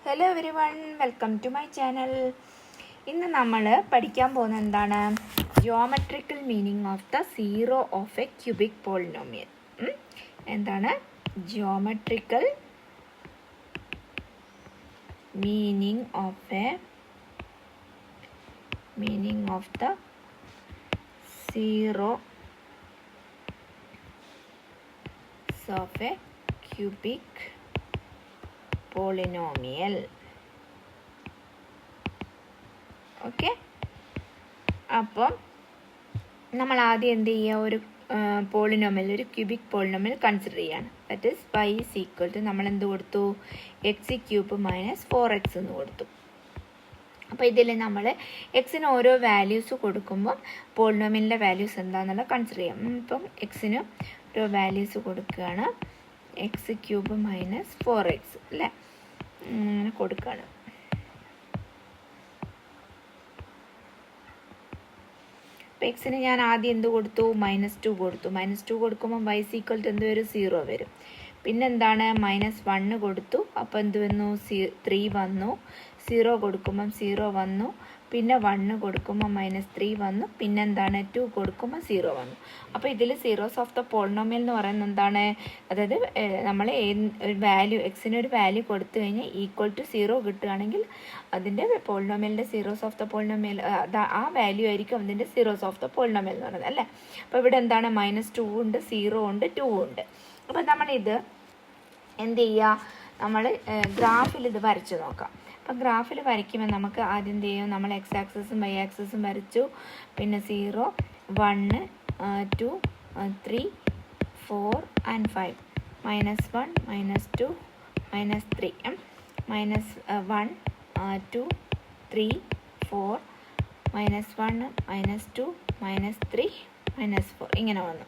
Hello everyone, welcome to my channel. ഇന്ന് നമ്മൾ പഠിക്കാൻ പോകുന്ന എന്താണ്? Geometrical meaning of the zero of a cubic polynomial. എന്താണ് geometrical meaning of the zero of a cubic polynomial. Okay, അപ്പം നമ്മൾ ആദ്യം എന്ത് ചെയ്യുക? ഒരു പോളിനോമിയൽ, ഒരു ക്യൂബിക് പോളിനോമിയൽ കൺസിഡർ ചെയ്യാണ്. That is y is equal to നമ്മൾ എന്ത് കൊടുത്തു? എക്സ് ക്യൂബ് മൈനസ് 4x എന്ന് കൊടുത്തു. അപ്പോൾ ഇതിൽ നമ്മൾ എക്സിന് ഓരോ വാല്യൂസ് കൊടുക്കുമ്പം പോളിനോമിയലിൻ്റെ വാല്യൂസ് എന്താണെന്നുള്ള കൺസിഡർ ചെയ്യാം. ഇപ്പം എക്സിന് ഓരോ വാല്യൂസ് കൊടുക്കുകയാണ്. എക്സ് ക്യൂബ് മൈനസ് 4x അല്ലേ, അങ്ങനെ കൊടുക്കുകയാണ്. അപ്പോൾ എക്സിന് ഞാൻ ആദ്യം എന്ത് കൊടുത്തു? -2 കൊടുത്തു. -2 കൊടുക്കുമ്പോൾ y ഈക്വൽ ടു എന്ത് വരും? 0 വരും. പിന്നെന്താണ്? -1 കൊടുത്തു. അപ്പോൾ എന്ത് വന്നു? 3 വന്നു. 0 കൊടുക്കുമ്പം 0 വന്നു. പിന്നെ 1 കൊടുക്കുമ്പോൾ -3 വന്നു. പിന്നെന്താണ്? 2 കൊടുക്കുമ്പോൾ 0 വന്നു. അപ്പോൾ ഇതിൽ സീറോസ് ഓഫ് ദ പോളിനോമിയൽ എന്ന് പറയുന്നത് എന്താണ്? അതായത് നമ്മൾ ഒരു വാല്യൂ, എക്സിന് ഒരു വാല്യൂ കൊടുത്തു കഴിഞ്ഞാൽ ഈക്വൽ ടു 0 കിട്ടുകയാണെങ്കിൽ അതിൻ്റെ പോളിനോമിയലിൻ്റെ സീറോസ് ഓഫ് ദ പോളിനോമിയൽ, ആ വാല്യൂ ആയിരിക്കും അതിൻ്റെ സീറോസ് ഓഫ് ദ പോളിനോമിയൽ എന്ന് പറയുന്നത് അല്ലേ. അപ്പോൾ ഇവിടെ എന്താണ്? -2 ഉണ്ട്, 0 ഉണ്ട്, 2 ഉണ്ട്. അപ്പോൾ നമ്മളിത് എന്ത് ചെയ്യുക? നമ്മൾ ഗ്രാഫിൽ ഇത് വരച്ച് നോക്കാം. അപ്പോൾ ഗ്രാഫിൽ വരയ്ക്കുമ്പോൾ നമുക്ക് ആദ്യം എന്ത് ചെയ്യും? നമ്മൾ എക്സ് ആക്സസും വൈ ആക്സസും വരച്ചു. പിന്നെ 0, 1, 2, 3, 4 and 5. -1, -2, -3. -1, 2, 3, 4, -1, -2, -3, -4 ഇങ്ങനെ വന്നു.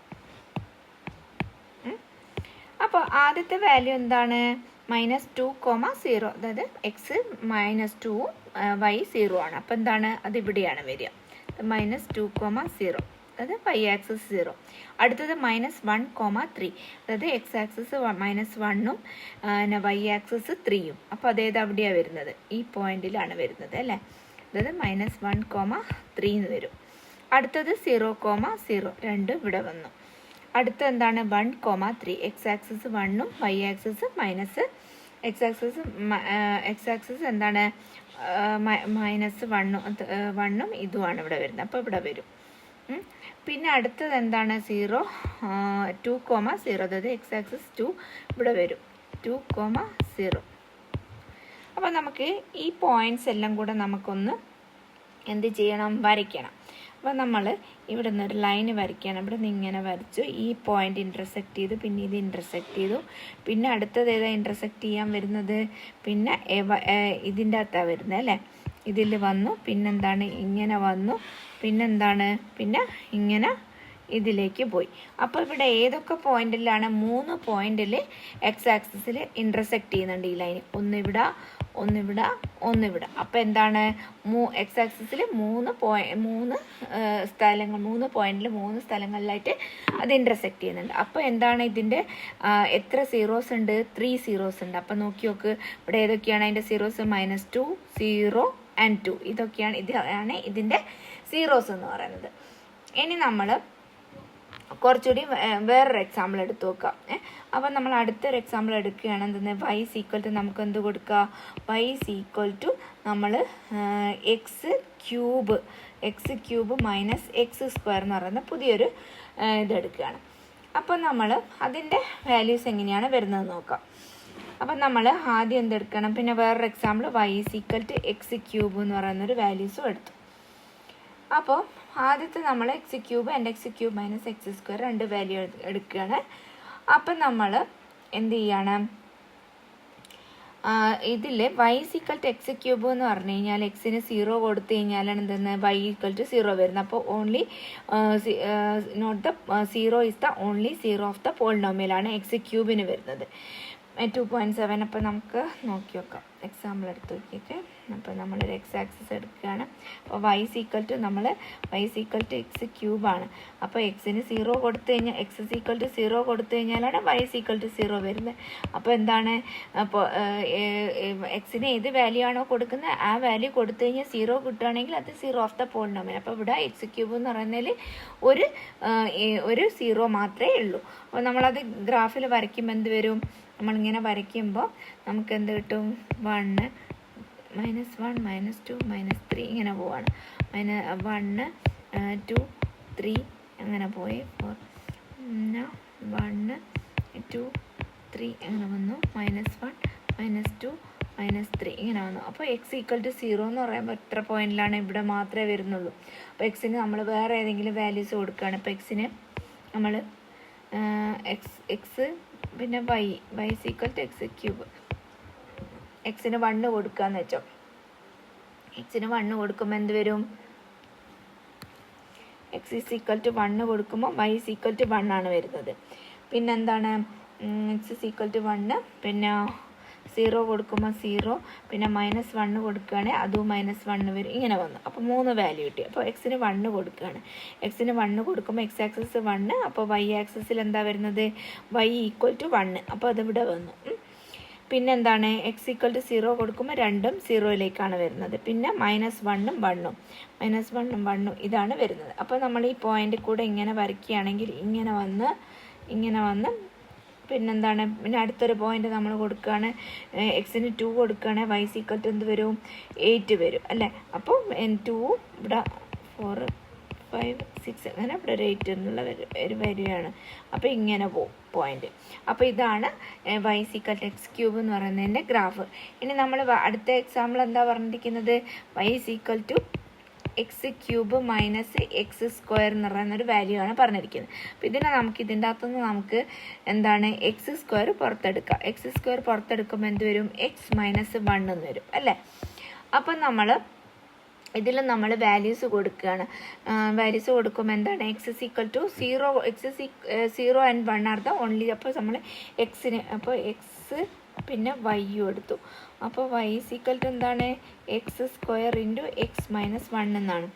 അപ്പോൾ ആദ്യത്തെ വാല്യൂ എന്താണ്? -2, 0. അതായത് എക്സ് -2 y 0 ആണ്. അപ്പോൾ എന്താണ്? അത് ഇവിടെയാണ് വരിക. -2, 0, അതായത് y ആക്സസ് 0. അടുത്തത് -1, 3, അതായത് എക്സ് ആക്സസ് -1ഉം y ആക്സസ് 3ഉം. അപ്പോൾ അതേത് അവിടെയാണ് വരുന്നത്? ഈ പോയിന്റിലാണ് വരുന്നത് അല്ലേ. അതായത് -1, 3 എന്ന് വരും. അടുത്തത് 0, 0, രണ്ടും ഇവിടെ വന്നു. അടുത്ത എന്താണ്? 1, 3. എക്സ് ആക്സസ് 1ഉം y ആക്സസ് എക്സ് ആക്സസ് എന്താണ്? -1ഉം ഇതുമാണ് ഇവിടെ വരുന്നത്. അപ്പോൾ ഇവിടെ വരും. പിന്നെ അടുത്തത് എന്താണ്? 0, 2, 0, അതായത് എക്സ് ആക്സസ് 2 ഇവിടെ വരും. 2, 0. അപ്പോൾ നമുക്ക് ഈ പോയിന്റ്സ് എല്ലാം കൂടെ നമുക്കൊന്ന് എന്ത് ചെയ്യണം? വരയ്ക്കണം. അപ്പോൾ നമ്മൾ ഇവിടെ നിന്ന് ഒരു ലൈന് വരയ്ക്കുകയാണ്. ഇവിടെ നിന്ന് ഇങ്ങനെ വരച്ചു. ഈ പോയിന്റ് ഇൻ്റർസെക്റ്റ് ചെയ്തു. പിന്നെ ഇത് ഇൻ്റർസെക്റ്റ് ചെയ്തു. പിന്നെ അടുത്തത് ഏതാ ഇൻ്റർസെക്റ്റ് ചെയ്യാൻ വരുന്നത്? പിന്നെ ഇതിൻ്റെ അകത്താണ് വരുന്നത് അല്ലേ. ഇതിൽ വന്നു. പിന്നെന്താണ്? ഇങ്ങനെ വന്നു. പിന്നെന്താണ്? പിന്നെ ഇങ്ങനെ ഇതിലേക്ക് പോയി. അപ്പോൾ ഇവിടെ ഏതൊക്കെ പോയിന്റിലാണ്? 3 പോയിന്റിൽ എക്സ് ആക്സിസിൽ ഇൻ്റർസെക്റ്റ് ചെയ്യുന്നുണ്ട് ഈ ലൈൻ. ഒന്നിവിടെ, ഒന്നിവിടെ. അപ്പോൾ എന്താണ്? എക്സ് ആക്സിസിൽ 3 പോയിന്റിൽ 3 സ്ഥലങ്ങളിലായിട്ട് അത് ഇൻ്റർസെക്റ്റ് ചെയ്യുന്നുണ്ട്. അപ്പോൾ എന്താണ്? ഇതിൻ്റെ എത്ര സീറോസ് ഉണ്ട്? 3 സീറോസ് ഉണ്ട്. അപ്പോൾ നോക്കി നോക്ക്, ഇവിടെ ഏതൊക്കെയാണ് അതിൻ്റെ സീറോസ്? -2, 0 and 2. ഇതാണ് ഇതിൻ്റെ സീറോസ് എന്ന് പറയുന്നത്. ഇനി നമ്മൾ കുറച്ചുകൂടി വേറൊരു എക്സാമ്പിൾ എടുത്ത് നോക്കാം. അപ്പം നമ്മൾ അടുത്തൊരു എക്സാമ്പിൾ എടുക്കുകയാണ്. എന്തെന്ന്? y ഈക്വൽ ടു നമുക്ക് എന്ത് കൊടുക്കുക? y ഈക്വൽ ടു നമ്മൾ എക്സ് ക്യൂബ് മൈനസ് x² എന്ന് പറയുന്ന പുതിയൊരു ഇതെടുക്കുകയാണ്. അപ്പം നമ്മൾ അതിൻ്റെ വാല്യൂസ് എങ്ങനെയാണ് വരുന്നത് നോക്കാം. അപ്പം നമ്മൾ ആദ്യം എന്തെടുക്കണം? പിന്നെ വേറൊരു example y equal to x³ എന്ന് പറയുന്നൊരു വാല്യൂസും എടുത്തു. അപ്പോൾ ആദ്യത്തെ നമ്മൾ x³ and x³ minus x² 2 value എടുക്കുകയാണ്. അപ്പം നമ്മൾ എന്ത് ചെയ്യണം? ഇതിൽ y ഈക്വൽ ടു x³ എന്ന് പറഞ്ഞു കഴിഞ്ഞാൽ എക്സിന് 0 കൊടുത്തു കഴിഞ്ഞാലാണ് എന്തെന്ന്? y ഈക്വൽ ടു 0 വരുന്നത്. അപ്പോൾ only not the 0 is the only zero of the പോളിനോമിയലാണ് x³ വരുന്നത്. 2.7. അപ്പോൾ നമുക്ക് നോക്കി നോക്കാം, എക്സാമ്പിൾ എടുത്ത് നോക്കിയിട്ട്. അപ്പോൾ നമ്മളൊരു എക്സ് ആക്സിസ് എടുക്കുകയാണ്. അപ്പോൾ y = എക്സ് ക്യൂബാണ്. അപ്പോൾ എക്സിന് 0 കൊടുത്തു കഴിഞ്ഞാൽ x = 0 കൊടുത്തു കഴിഞ്ഞാലാണ് y = 0 വരുന്നത്. അപ്പോൾ എന്താണ്, അപ്പോൾ എക്സിന് ഏത് വാല്യൂ ആണോ കൊടുക്കുന്നത് ആ വാല്യൂ കൊടുത്തു കഴിഞ്ഞാൽ 0 കിട്ടുകയാണെങ്കിൽ അത് 0 ഓഫ് ദ പോളിനോമിയൽ. അപ്പോൾ ഇവിടെ എക്സ് ക്യൂബ് എന്ന് പറയുന്നതിൽ ഒരു 0 മാത്രമേ ഉള്ളൂ. അപ്പോൾ നമ്മളത് ഗ്രാഫിൽ വരയ്ക്കുമ്പോൾ എന്ത് വരും, നമ്മളിങ്ങനെ വരയ്ക്കുമ്പോൾ നമുക്ക് എന്ത് കിട്ടും, 1 -1 -2 -3 ഇങ്ങനെ പോവാണ്. 1 2 3 അങ്ങനെ പോയി, 4 1 2 3 അങ്ങനെ വന്നു, -1 -2 -3 ഇങ്ങനെ വന്നു. അപ്പോൾ x = 0 എന്ന് പറയുമ്പോൾ എത്ര പോയിന്റിലാണ്, ഇവിടെ മാത്രമേ വരുന്നുള്ളൂ. അപ്പോൾ എക്സിന് നമ്മൾ വേറെ ഏതെങ്കിലും വാല്യൂസ് കൊടുക്കുകയാണ്. ഇപ്പോൾ എക്സിന് നമ്മൾ എക്സ് പിന്നെ y = എക്സ് ക്യൂബ്. എക്സിന് 1 കൊടുക്കാന്ന് വെച്ചോ. എക്സിന് 1 കൊടുക്കുമ്പോൾ എന്ത് വരും, x = 1 കൊടുക്കുമ്പോൾ y = 1 ആണ് വരുന്നത്. പിന്നെന്താണ്, x = 1, പിന്നെ 0 കൊടുക്കുമ്പോൾ 0, പിന്നെ -1 കൊടുക്കുകയാണെങ്കിൽ അതും -1 വരും. ഇങ്ങനെ വന്നു. അപ്പോൾ 3 വാല്യൂ കിട്ടി. അപ്പോൾ എക്സിന് 1 കൊടുക്കുകയാണ്. എക്സിന് 1 കൊടുക്കുമ്പോൾ x ആക്സിസ് 1, അപ്പോൾ y ആക്സിസിൽ എന്താ വരുന്നത്, y = 1. അപ്പോൾ അതിവിടെ വന്നു. പിന്നെന്താണ്, x = 0 കൊടുക്കുമ്പോൾ 2ഉം 0യിലേക്കാണ് വരുന്നത്. പിന്നെ -1ഉം 1ഉം ഇതാണ് വരുന്നത്. അപ്പോൾ നമ്മൾ ഈ പോയിന്റ് കൂടെ ഇങ്ങനെ വരയ്ക്കുകയാണെങ്കിൽ ഇങ്ങനെ വന്ന് പിന്നെന്താണ്, പിന്നെ അടുത്തൊരു പോയിന്റ് നമ്മൾ കൊടുക്കുകയാണ്, എക്സിന് 2 കൊടുക്കുകയാണെങ്കിൽ y = എന്ത് വരും, 8 വരും അല്ലേ. അപ്പോൾ 2 ഇവിടെ 4 5 6 അങ്ങനെ ഇവിടെ ഒരു 8 എന്നുള്ള വരികയാണ്. അപ്പോൾ ഇങ്ങനെ പോകും പോയിന്റ്. അപ്പോൾ ഇതാണ് y = എക്സ് ക്യൂബ് എന്ന് പറയുന്നതിൻ്റെ ഗ്രാഫ്. ഇനി നമ്മൾ അടുത്ത എക്സാമ്പിൾ എന്താ പറഞ്ഞിരിക്കുന്നത്, y = എക്സ് ക്യൂബ് -x² എന്ന് പറയുന്നൊരു വാല്യൂ ആണ് പറഞ്ഞിരിക്കുന്നത്. അപ്പോൾ ഇതിൻ്റെ അകത്തുനിന്ന് നമുക്ക് എന്താണ്, x² പുറത്തെടുക്കാം. x² പുറത്തെടുക്കുമ്പോൾ എന്ത് വരും, x - 1 എന്ന് വരും അല്ലേ. അപ്പം ഇതിൽ നമ്മൾ വാല്യൂസ് കൊടുക്കുകയാണ്. വാല്യൂസ് കൊടുക്കുമ്പോൾ എന്താണ്, x = 0 and 1 are the only. അപ്പോൾ നമ്മൾ എക്സിന്, അപ്പോൾ എക്സ് പിന്നെ y എടുത്തു. അപ്പോൾ y = എന്താണ്, x² × x - 1 എന്നാണ്.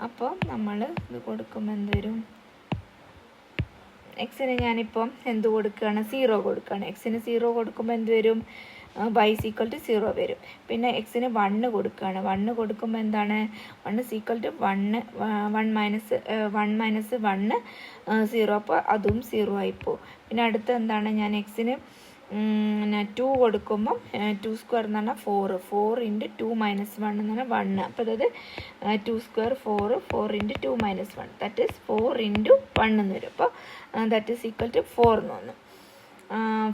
അപ്പോൾ നമ്മൾ ഇത് കൊടുക്കുമ്പോൾ എന്ത് വരും, എക്സിന് ഞാനിപ്പം എന്ത് കൊടുക്കുകയാണ്, 0 കൊടുക്കുകയാണ്. എക്സിന് 0 കൊടുക്കുമ്പോൾ എന്ത് വരും, y = 0 വരും. പിന്നെ എക്സിന് 1 കൊടുക്കുകയാണ്. 1 കൊടുക്കുമ്പോൾ എന്താണ്, 1 = 1 0, അപ്പോൾ അതും 0 ആയിപ്പോവും. പിന്നെ അടുത്ത എന്താണ്, ഞാൻ എക്സിന് 2 കൊടുക്കുമ്പം 2² എന്ന് പറഞ്ഞാൽ 4 × 2 - 1 എന്ന് പറഞ്ഞാൽ 1. അപ്പോൾ അതായത് 2² 4 × 2 - 1 ദാറ്റ് ഈസ് 4 × 1 എന്ന് വരും. അപ്പോൾ ദാറ്റ് ഈസ് = 4 എന്ന് വന്നു.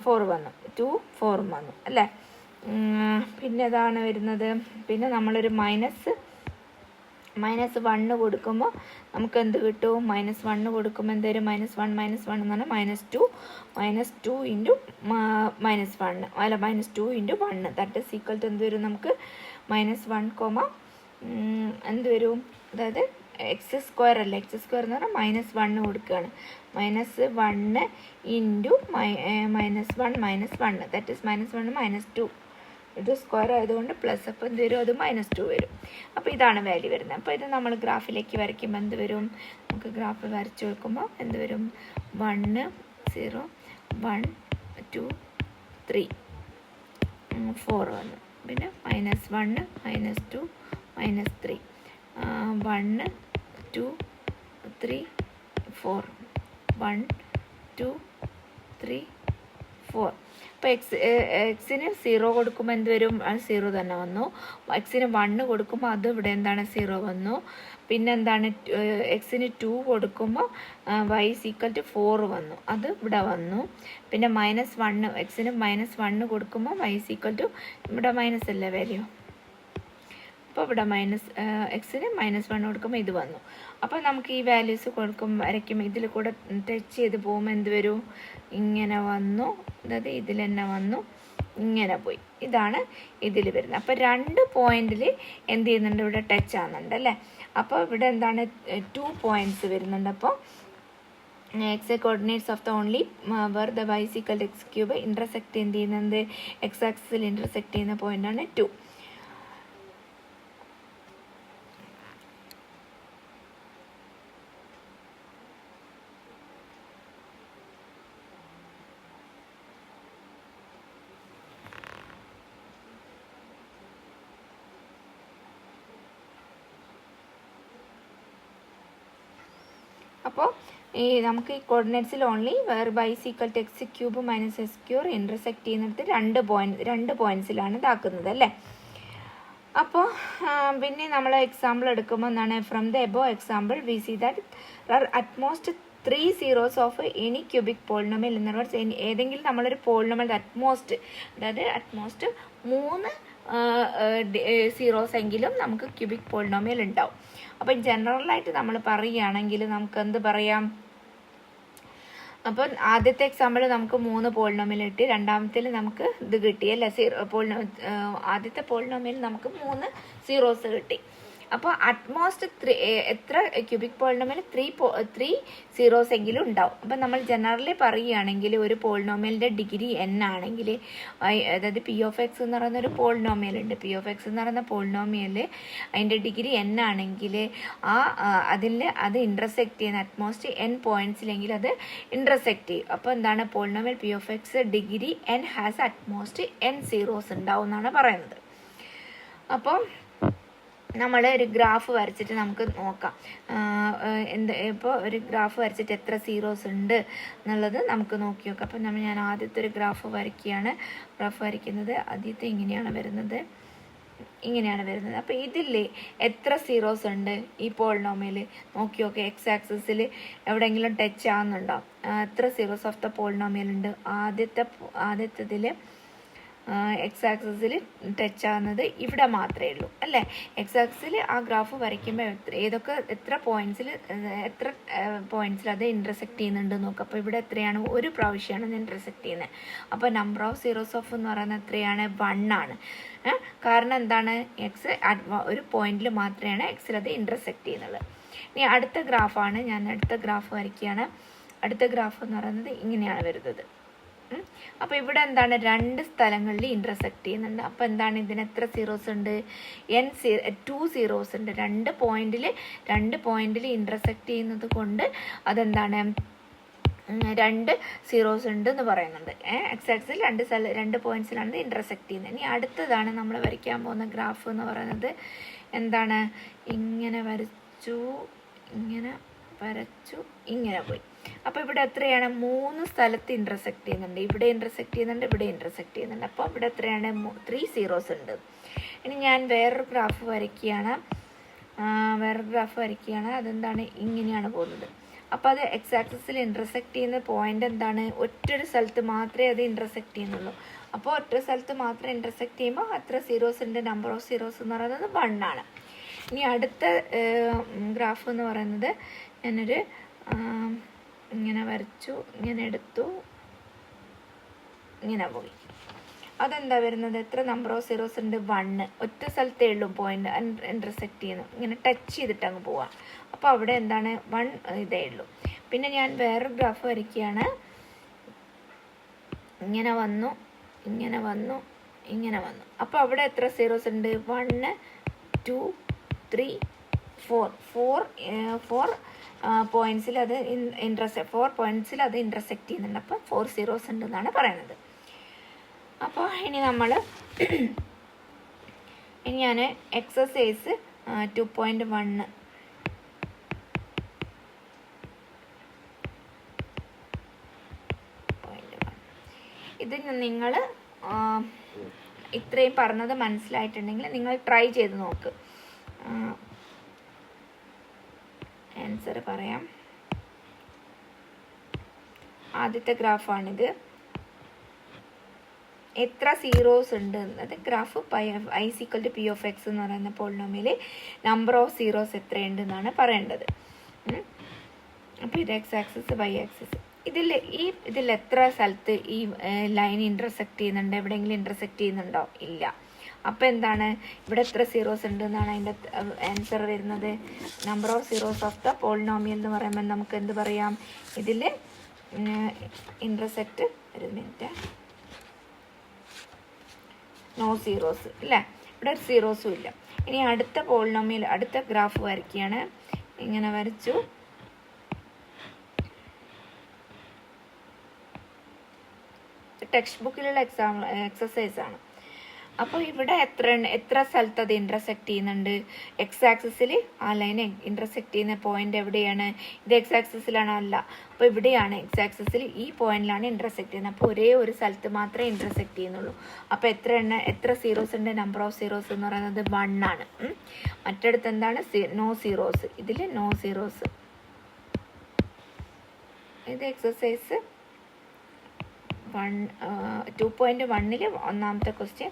4 വന്നു, 2 4 വന്നു അല്ലേ. പിന്നെ അതാണ് വരുന്നത്. പിന്നെ നമ്മളൊരു -1 കൊടുക്കുമ്പോൾ നമുക്ക് എന്ത് കിട്ടും, -1 കൊടുക്കുമ്പോൾ എന്ത് വരും, -1 - 1 എന്ന് പറഞ്ഞാൽ -2 × -1 അല്ല -2 × 1 ദാറ്റ് ഈസ് = എന്ത് വരും, നമുക്ക് -1, എന്ത് വരും, അതായത് x² അല്ല, x² എന്ന് പറഞ്ഞാൽ -1 കൊടുക്കുകയാണ്. -1 × -1 ദാറ്റ് ഈസ് -1 -2. ഇത് സ്ക്വയർ ആയതുകൊണ്ട് പ്ലസ്, അപ്പോൾ എന്ത് വരും, അത് -2 വരും. അപ്പോൾ ഇതാണ് വാല്യൂ വരുന്നത്. അപ്പോൾ ഇത് നമ്മൾ ഗ്രാഫിലേക്ക് വരയ്ക്കുമ്പോൾ എന്ത് വരും, നമുക്ക് ഗ്രാഫ് വരച്ച് വെക്കുമ്പോൾ എന്ത് വരും, 1 0 1 2 3 4 വന്നു. പിന്നെ -1 -2 -3 1 2 3 4 1 2 3 4. അപ്പോൾ എക്സിന് 0 കൊടുക്കുമ്പോൾ എന്ത് വരും, 0 തന്നെ വന്നു. എക്സിന് 1 കൊടുക്കുമ്പോൾ അത് ഇവിടെ എന്താണ്, 0 വന്നു. പിന്നെ എന്താണ്, എക്സിന് 2 കൊടുക്കുമ്പോൾ y = 4 വന്നു, അത് ഇവിടെ വന്നു. പിന്നെ -1 എക്സിന് -1 കൊടുക്കുമ്പോൾ y = ഇവിടെ മൈനസ് അല്ലേ വാല്യൂ, അപ്പോൾ ഇവിടെ എക്സിന് -1 കൊടുക്കുമ്പോൾ ഇത് വന്നു. അപ്പോൾ നമുക്ക് ഈ വാല്യൂസ് വരയ്ക്കുമ്പോൾ ഇതിൽ കൂടെ ടച്ച് ചെയ്ത് പോകുമ്പോൾ എന്ത് വരും, ഇങ്ങനെ വന്നു, അതായത് ഇതിൽ തന്നെ വന്നു, ഇങ്ങനെ പോയി. ഇതാണ് ഇതിൽ വരുന്നത്. അപ്പോൾ 2 പോയിന്റിൽ എന്ത് ചെയ്യുന്നുണ്ട്, ഇവിടെ ടച്ച് ആകുന്നുണ്ട് അല്ലേ. അപ്പോൾ ഇവിടെ എന്താണ്, 2 പോയിന്റ്സ് വരുന്നുണ്ട്. അപ്പോൾ x coordinates of the only where the y is equal to x cube intersect എന്ത് ചെയ്യുന്നത് എക്സ് ആക്സിസിൽ ഇൻ്റർസെക്റ്റ് ചെയ്യുന്ന പോയിൻ്റാണ് 2. അപ്പോൾ നമുക്ക് ഈ കോർഡിനേറ്റ്സിൽ only where y equal to x cube minus x square intersect ചെയ്യുന്നിടത്ത് രണ്ട് പോയിൻറ്റ്സിലാണ് ഇതാക്കുന്നത് അല്ലേ. അപ്പോൾ പിന്നെ നമ്മൾ എക്സാമ്പിൾ എടുക്കുമ്പോൾ എന്താണ് from the above example V C that utmost 3 zeros of any cubic polynomial എന്ന് പറഞ്ഞാൽ ഏതെങ്കിലും നമ്മളൊരു പോളിനോമിയൽ അറ്റ്മോസ്റ്റ് 3 സീറോസ് എങ്കിലും നമുക്ക് ക്യൂബിക് പോളിനോമിയൽ ഉണ്ടാവും. അപ്പം ജനറലായിട്ട് നമ്മൾ പറയുകയാണെങ്കിൽ നമുക്ക് എന്ത് പറയാം, അപ്പം ആദ്യത്തെ എക്സാമ്പിൾ നമുക്ക് 3 പോളിനോമിയൽ കിട്ടി, രണ്ടാമത്തേൽ നമുക്ക് ഇത് കിട്ടി അല്ലേ, ആദ്യത്തെ പോളിനോമിയൽ നമുക്ക് 3 സീറോസ് കിട്ടി. അപ്പോൾ അറ്റ്മോസ്റ്റ് എത്ര ക്യൂബിക് പോളിനോമിയൽ 3 സീറോസ് എങ്കിലും ഉണ്ടാവും. അപ്പം നമ്മൾ ജനറലി പറയുകയാണെങ്കിൽ ഒരു പോളിനോമിയലിൻ്റെ ഡിഗ്രി n ആണെങ്കിൽ, അതായത് പി ഓഫ് എക്സ് എന്ന് പറയുന്ന ഒരു പോളിനോമിയൽ ഉണ്ട്, പി ഓഫ് എക്സ് എന്ന് പറയുന്ന പോളിനോമിയൽ അതിൻ്റെ ഡിഗ്രി n ആണെങ്കിൽ അത് ഇൻ്റർസെക്റ്റ് ചെയ്യുന്ന അറ്റ്മോസ്റ്റ് n പോയിൻറ്റ്സിലെങ്കിൽ അത് ഇൻ്റർസെക്റ്റ് ചെയ്യും. അപ്പോൾ എന്താണ് polynomial P of X degree n has utmost n zeros ഉണ്ടാവും എന്നാണ് പറയുന്നത്. അപ്പം നമ്മൾ ഒരു ഗ്രാഫ് വരച്ചിട്ട് നമുക്ക് നോക്കാം, ഇപ്പോൾ ഒരു ഗ്രാഫ് വരച്ചിട്ട് എത്ര സീറോസ് ഉണ്ട് എന്നുള്ളത് നമുക്ക് നോക്കി നോക്കാം. അപ്പം ഞാൻ ആദ്യത്തെ ഒരു ഗ്രാഫ് വരയ്ക്കുകയാണ്. ഗ്രാഫ് വരയ്ക്കുന്നത് ആദ്യത്തെ ഇങ്ങനെയാണ് വരുന്നത്. അപ്പോൾ ഇതിൽ എത്ര സീറോസ് ഉണ്ട് ഈ പോളിനോമിയൽ നോക്കി നോക്കി. എക്സ് ആക്സിസിൽ എവിടെയെങ്കിലും ടച്ച് ആവുന്നുണ്ടോ, എത്ര സീറോസ് ഓഫ് ദ പോളിനോമിയൽ ഉണ്ട്. ആദ്യത്തതിൽ എക്സ് ആക്സിസിൽ ടച്ച് ആകുന്നത് ഇവിടെ മാത്രമേ ഉള്ളൂ അല്ലേ. എക്സ് ആക്സിസിൽ ആ ഗ്രാഫ് വരയ്ക്കുമ്പോൾ എത്ര പോയിന്റ്സിൽ അത് ഇൻ്റർസെക്റ്റ് ചെയ്യുന്നുണ്ട് നോക്കുക. അപ്പോൾ ഇവിടെ എത്രയാണ്, ഒരു പ്രാവശ്യമാണ് ഇത് ഇൻ്റർസെക്റ്റ് ചെയ്യുന്നത്. അപ്പോൾ നമ്പർ ഓഫ് സീറോസ് ഓഫ് എന്ന് പറയുന്നത് എത്രയാണ്, 1 ആണ്. കാരണം എന്താണ്, എക്സ് ഒരു പോയിന്റിൽ മാത്രമാണ് എക്സിൽ അത് ഇൻ്റർസെക്റ്റ് ചെയ്യുന്നത്. ഇനി അടുത്ത ഗ്രാഫാണ്, ഞാൻ അടുത്ത ഗ്രാഫ് വരയ്ക്കുകയാണ്. അടുത്ത ഗ്രാഫ് എന്ന് പറയുന്നത് ഇങ്ങനെയാണ് വരുന്നത്. അപ്പോൾ ഇവിടെ എന്താണ്, 2 സ്ഥലങ്ങളിൽ ഇൻ്റർസെക്റ്റ് ചെയ്യുന്നുണ്ട്. അപ്പോൾ എന്താണ്, ഇതിന് എത്ര സീറോസ് ഉണ്ട്, 2 സീറോസ് ഉണ്ട്. 2 പോയിന്റിൽ ഇൻ്റർസെക്റ്റ് ചെയ്യുന്നത് കൊണ്ട് അതെന്താണ് 2 സീറോസ് ഉണ്ട് എന്ന് പറയുന്നുണ്ട്. എക്സ് ആക്സിൽ 2 പോയിന്റ്സിലാണ് ഇൻ്റർസെക്റ്റ് ചെയ്യുന്നത്. ഇനി അടുത്തതാണ് നമ്മൾ വരയ്ക്കാൻ പോകുന്ന ഗ്രാഫ് എന്ന് പറയുന്നത്. എന്താണ്, ഇങ്ങനെ വരച്ചു, ഇങ്ങനെ പോയി. അപ്പോൾ ഇവിടെ എത്രയാണ്, 3 സ്ഥലത്ത് ഇൻ്റർസെക്റ്റ് ചെയ്യുന്നുണ്ട്. ഇവിടെ ഇൻ്റർസെക്റ്റ് ചെയ്യുന്നുണ്ട്, ഇവിടെ ഇൻ്റർസെക്റ്റ് ചെയ്യുന്നുണ്ട്. അപ്പോൾ ഇവിടെ എത്രയാണ്, 3 സീറോസ് ഉണ്ട്. ഇനി ഞാൻ വേറൊരു ഗ്രാഫ് വരയ്ക്കുകയാണ്. അതെന്താണ്, ഇങ്ങനെയാണ് പോകുന്നത്. അപ്പോൾ അത് എക്സ് ആക്സിസിൽ ഇൻ്റർസെക്റ്റ് ചെയ്യുന്ന പോയിന്റ് എന്താണ്, ഒറ്റൊരു സ്ഥലത്ത് മാത്രമേ അത് ഇൻ്റർസെക്റ്റ് ചെയ്യുന്നുള്ളൂ. അപ്പോൾ ഒറ്റ സ്ഥലത്ത് മാത്രം ഇൻ്റർസെക്റ്റ് ചെയ്യുമ്പോൾ അത്ര സീറോസിൻ്റെ നമ്പർ ഓഫ് സീറോസ് എന്ന് പറയുന്നത് 1 ആണ്. ഇനി അടുത്ത ഗ്രാഫ് എന്ന് പറയുന്നത് ഞാനൊരു ഇങ്ങനെ വരച്ചു, ഇങ്ങനെ എടുത്തു, ഇങ്ങനെ പോയി. അതെന്താ വരുന്നത്, എത്ര നമ്പർ ഓഫ് സീറോസ് ഉണ്ട്, 1. ഒറ്റ സ്ഥലത്തേ ഉള്ളൂ പോയിന്റ് ഇൻ്റർസെക്റ്റ് ചെയ്യുന്നു, ഇങ്ങനെ ടച്ച് ചെയ്തിട്ട് അങ്ങ് പോവാം. അപ്പോൾ അവിടെ എന്താണ്, 1 ഇതേ ഉള്ളൂ. പിന്നെ ഞാൻ വേറൊരു ഗ്രാഫ് വരയ്ക്കുകയാണ്. ഇങ്ങനെ വന്നു. അപ്പോൾ അവിടെ എത്ര സീറോസ് ഉണ്ട്, 1 2 3 4 പോയിന്റ്സിൽ അത് 4 പോയിന്റ്സിൽ അത് ഇൻ്റർസെക്റ്റ് ചെയ്യുന്നുണ്ട്. അപ്പോൾ 4 സീറോസ് ഉണ്ടെന്നാണ് പറയുന്നത്. അപ്പോൾ ഇനി ഞാൻ എക്സസൈസ് 2.1 ഇത് നിങ്ങൾ ഇത്രയും പറഞ്ഞത് മനസ്സിലായിട്ടുണ്ടെങ്കിൽ നിങ്ങൾ ട്രൈ ചെയ്ത് നോക്ക്. ആൻസർ പറയാം. ആദ്യത്തെ ഗ്രാഫാണിത്. എത്ര സീറോസ് ഉണ്ട് എന്നത് graph i = p of x എന്ന് പറയുന്ന പോളിനോമിയൽ നമ്പർ ഓഫ് സീറോസ് എത്രയുണ്ട് എന്നാണ് പറയേണ്ടത്. അപ്പോൾ ഇത് എക്സ് ആക്സിസ് y ആക്സിസ്. ഇതിൽ എത്ര സ്ഥലത്ത് ഈ ലൈൻ ഇൻ്റർസെക്റ്റ് ചെയ്യുന്നുണ്ട്, എവിടെയെങ്കിലും ഇൻ്റർസെക്റ്റ് ചെയ്യുന്നുണ്ടോ, ഇല്ല. അപ്പോൾ എന്താണ് ഇവിടെ എത്ര സീറോസ് ഉണ്ട് എന്നാണ് അതിൻ്റെ ആൻസർ വരുന്നത്. Number of zeros of the polynomial എന്ന് പറയുമ്പോൾ നമുക്ക് എന്ത് പറയാം, ഇതിൽ ഇൻ്റർസെക്റ്റ് ഒരു മിനിറ്റ്, നോ സീറോസ് ഇല്ലേ, ഇവിടെ ഒരു സീറോസും ഇല്ല. ഇനി അടുത്ത പോളിനോമിയൽ അടുത്ത ഗ്രാഫ് വരയ്ക്കുകയാണ്. ഇങ്ങനെ വരച്ചു. ടെക്സ്റ്റ് ബുക്കിലുള്ള എക്സസൈസ് ആണ്. അപ്പോൾ ഇവിടെ എത്ര സ്ഥലത്ത് അത് ഇൻ്റർസെക്റ്റ് ചെയ്യുന്നുണ്ട്. എക്സ് ആക്സിസിൽ ആ ലൈൻ ഇൻ്റർസെക്റ്റ് ചെയ്യുന്ന പോയിന്റ് എവിടെയാണ്, ഇത് എക്സ് ആക്സിസിലാണോ, അല്ല. അപ്പോൾ ഇവിടെയാണ് എക്സ് ആക്സിസിൽ ഈ പോയിന്റിലാണ് ഇൻ്റർസെക്റ്റ് ചെയ്യുന്നത്. അപ്പോൾ ഒരേ ഒരു സ്ഥലത്ത് മാത്രമേ ഇൻ്റർസെക്റ്റ് ചെയ്യുന്നുള്ളൂ. അപ്പോൾ എത്ര സീറോസ് ഉണ്ട്, നമ്പർ ഓഫ് സീറോസ് എന്ന് പറയുന്നത് 1 ആണ്. മറ്റടുത്ത് എന്താണ്, നോ സീറോസ്. ഇതിൽ നോ സീറോസ്. ഇത് എക്സസൈസ് 2.1 ഒന്നാമത്തെ ക്വസ്റ്റ്യൻ,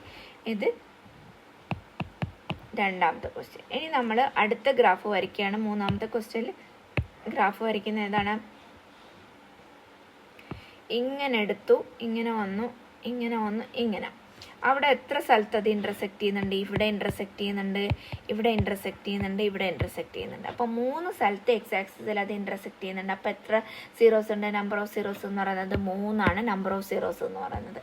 ഇത് രണ്ടാമത്തെ ക്വസ്റ്റ്യൻ. ഇനി നമ്മൾ അടുത്ത ഗ്രാഫ് വരയ്ക്കുകയാണ്. മൂന്നാമത്തെ ക്വസ്റ്റ്യനിൽ ഗ്രാഫ് വരയ്ക്കുന്നത് ഏതാണ്, ഇങ്ങനെ എടുത്തു, ഇങ്ങനെ വന്നു, ഇങ്ങനെ വന്നു, ഇങ്ങനെ. അവിടെ എത്ര സ്ഥലത്ത് അത് ഇൻ്റർസെക്റ്റ് ചെയ്യുന്നുണ്ട്, ഇവിടെ ഇൻ്റർസെക്റ്റ് ചെയ്യുന്നുണ്ട്, ഇവിടെ ഇൻ്റർസെക്റ്റ് ചെയ്യുന്നുണ്ട്, ഇവിടെ ഇൻ്റർസെക്റ്റ് ചെയ്യുന്നുണ്ട്. അപ്പോൾ 3 സ്ഥലത്ത് എക്സ് ആക്സിസിൽ അത് ഇൻ്റർസെക്റ്റ് ചെയ്യുന്നുണ്ട്. അപ്പോൾ എത്ര സീറോസ് ഉണ്ട്, നമ്പർ ഓഫ് സീറോസ് എന്ന് പറയുന്നത് 3 ആണ് നമ്പർ ഓഫ് സീറോസ് എന്ന് പറയുന്നത്.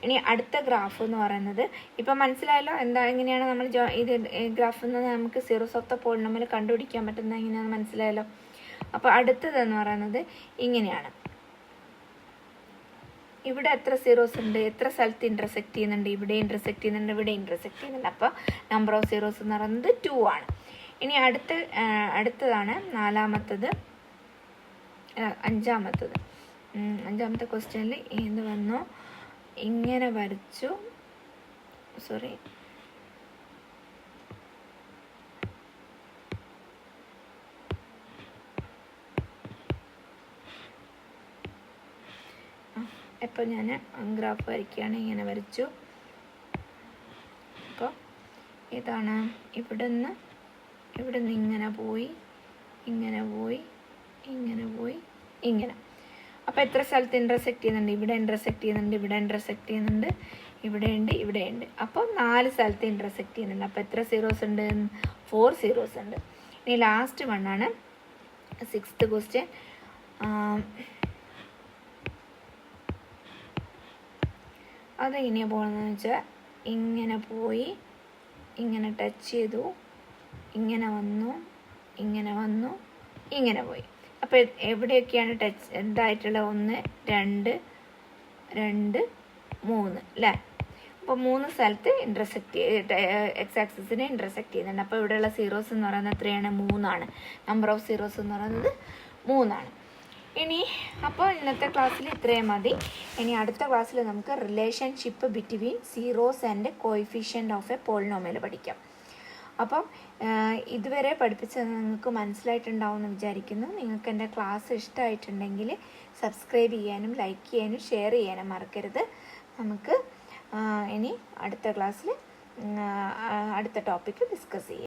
ഇനി അടുത്ത ഗ്രാഫ് എന്ന് പറയുന്നത്, ഇപ്പം മനസ്സിലായല്ലോ എങ്ങനെയാണ് നമ്മൾ ഇത് ഗ്രാഫിൽ നിന്ന് നമുക്ക് സീറോസ് ഓഫ് ദ പോളിനോമിയൽ കണ്ടുപിടിക്കാൻ പറ്റുന്നത് എങ്ങനെയാണെന്ന് മനസ്സിലായല്ലോ. അപ്പോൾ അടുത്തതെന്ന് പറയുന്നത് ഇങ്ങനെയാണ്. ഇവിടെ എത്ര സീറോസ് ഉണ്ട്, എത്ര സ്ഥലത്ത് ഇൻ്റർസെക്റ്റ് ചെയ്യുന്നുണ്ട്, ഇവിടെ ഇൻ്റർസെക്റ്റ് ചെയ്യുന്നുണ്ട്, ഇവിടെ ഇൻ്റർസെക്റ്റ് ചെയ്യുന്നുണ്ട്. അപ്പോൾ നമ്പർ ഓഫ് സീറോസ് എന്ന് പറയുന്നത് 2 ആണ്. ഇനി അടുത്തതാണ് അഞ്ചാമത്തെ ക്വസ്റ്റ്യനിൽ എന്ത് വന്നു, ഇങ്ങനെ വരച്ചു, സോറി, ഇപ്പോൾ ഞാൻ ഗ്രാഫ് വരയ്ക്കുകയാണ്. ഇങ്ങനെ വരച്ചു. അപ്പോൾ ഇതാണ് ഇവിടുന്ന് ഇങ്ങനെ പോയി, ഇങ്ങനെ പോയി, ഇങ്ങനെ പോയി, ഇങ്ങനെ. അപ്പോൾ എത്ര സ്ഥലത്ത് ഇൻ്റർസെക്റ്റ് ചെയ്യുന്നുണ്ട്, ഇവിടെ ഇൻ്റർസെക്റ്റ് ചെയ്യുന്നുണ്ട്, ഇവിടെ ഇൻ്റർസെക്റ്റ് ചെയ്യുന്നുണ്ട്, ഇവിടെയുണ്ട്, ഇവിടെയുണ്ട്. അപ്പോൾ 4 സ്ഥലത്ത് ഇൻ്റർസെക്റ്റ് ചെയ്യുന്നുണ്ട്. അപ്പോൾ എത്ര സീറോസ് ഉണ്ട്, 4 സീറോസ് ഉണ്ട്. ഇനി ലാസ്റ്റ് 1 ആണ് 6th ക്വസ്റ്റ്യൻ. അതെങ്ങനെയാണ് പോകുന്നതെന്ന് വെച്ചാൽ, ഇങ്ങനെ പോയി, ഇങ്ങനെ ടച്ച് ചെയ്തു, ഇങ്ങനെ വന്നു, ഇങ്ങനെ വന്നു, ഇങ്ങനെ പോയി. അപ്പോൾ എവിടെയൊക്കെയാണ് ടച്ച് എന്തായിട്ടുള്ള 1, 2, 2, 3 അല്ലേ. അപ്പോൾ 3 സ്ഥലത്ത് എക്സ് ആക്സിസിനെ ഇൻ്റർസെക്റ്റ് ചെയ്യുന്നുണ്ട്. അപ്പോൾ ഇവിടെയുള്ള സീറോസ് എന്ന് പറയുന്നത് എത്രയാണ്, 3 ആണ്. നമ്പർ ഓഫ് സീറോസ് എന്ന് പറയുന്നത് 3 ആണ്. ഇനി അപ്പോൾ ഇന്നത്തെ ക്ലാസ്സിൽ ഇത്രയും മതി. ഇനി അടുത്ത ക്ലാസ്സിൽ നമുക്ക് relationship between zeros and coefficient of A polynomial പഠിക്കാം. അപ്പം ഇതുവരെ പഠിപ്പിച്ചത് നിങ്ങൾക്ക് മനസ്സിലായിട്ടുണ്ടാവും എന്ന് വിചാരിക്കുന്നു. നിങ്ങൾക്ക് എൻ്റെ ക്ലാസ് ഇഷ്ടമായിട്ടുണ്ടെങ്കിൽ സബ്സ്ക്രൈബ് ചെയ്യാനും ലൈക്ക് ചെയ്യാനും ഷെയർ ചെയ്യാനും മറക്കരുത്. നമുക്ക് ഇനി അടുത്ത ക്ലാസ്സിൽ അടുത്ത ടോപ്പിക്ക് ഡിസ്കസ് ചെയ്യാം.